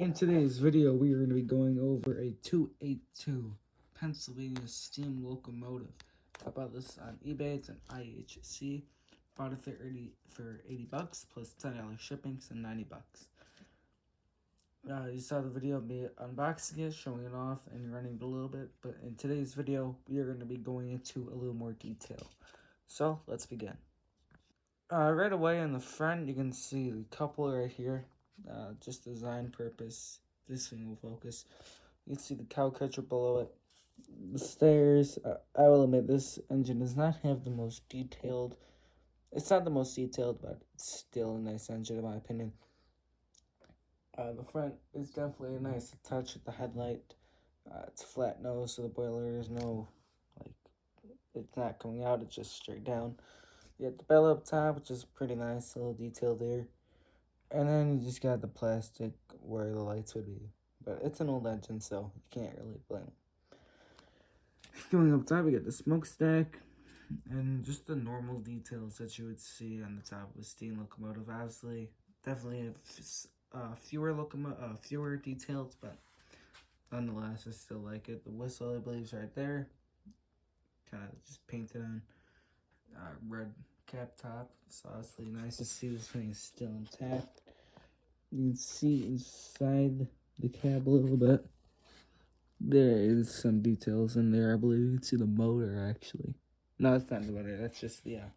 In today's video, we are going to be going over a 282 Pennsylvania steam locomotive. I bought this on eBay. It's an IHC. Bought it for 80 bucks plus $10 shipping, so 90 bucks. You saw the video of me unboxing it, showing it off, and running it a little bit. But in today's video, we are going to be going into a little more detail. So let's begin. Right away in the front, you can see the couple right here. Just design purpose. This thing will focus. You can see the cow catcher below it. The stairs. I will admit, this engine does not have the most detailed. It's not the most detailed, but it's still a nice engine in my opinion. The front is definitely a nice touch with the headlight. It's flat nose, so the boiler is it's not coming out. It's just straight down. You got the bell up top, which is pretty nice, a little detail there. And then you just got the plastic where the lights would be. But it's an old engine, so you can't really blame it. Going up top, we got the smokestack. And just the normal details that you would see on the top of a steam locomotive. Obviously, definitely fewer details, but nonetheless, I still like it. The whistle, I believe, is right there. Kind of just painted on red cap top. It's honestly nice to see this thing is still intact. You can see inside the cab a little bit. There is some details in there. I believe you can see the motor actually. No, it's not the motor. That's just not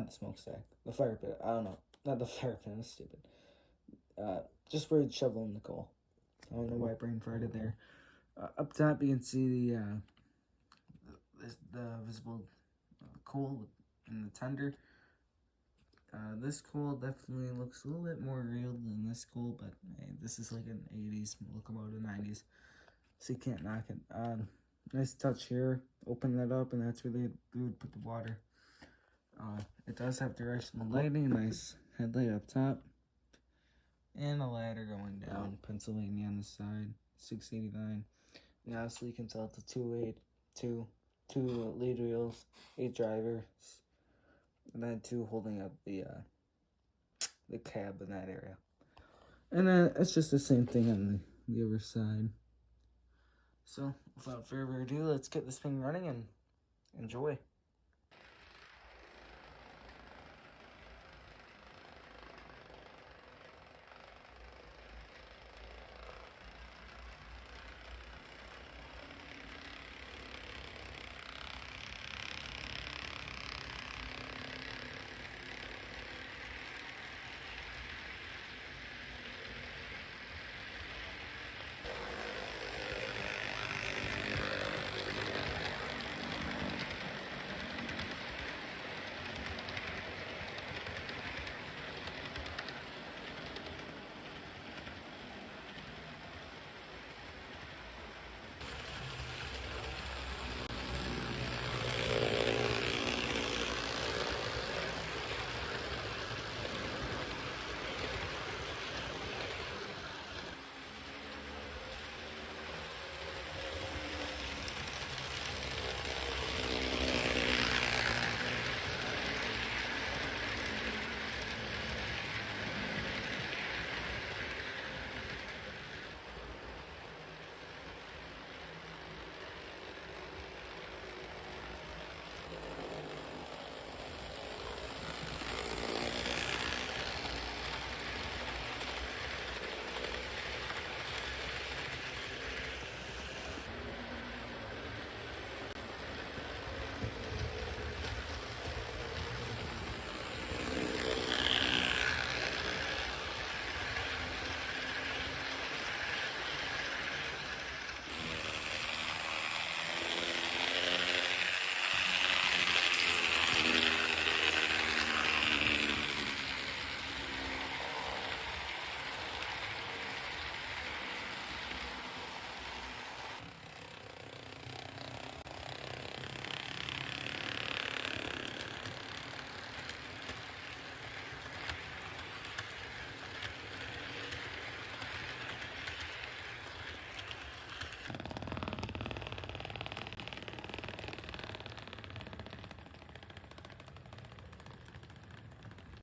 the smokestack. The fire pit. I don't know. Not the fire pit. I'm stupid. Just where you'd shovel in the coal. I don't know why I brain farted there. Up top, you can see the visible coal in the tender. This coal definitely looks a little bit more real than this coal, but hey, this is like an 80s locomotive, 90s, so you can't knock it. Nice touch here. Open that up, and that's where they would put the water. It does have directional lighting, nice headlight up top, and a ladder going down. Pennsylvania on the side, 689. And obviously you can tell it's a 282, two lead wheels, 8 drivers, and then 2 holding up the cab in that area. And then it's just the same thing on the other side. So without further ado, let's get this thing running and enjoy.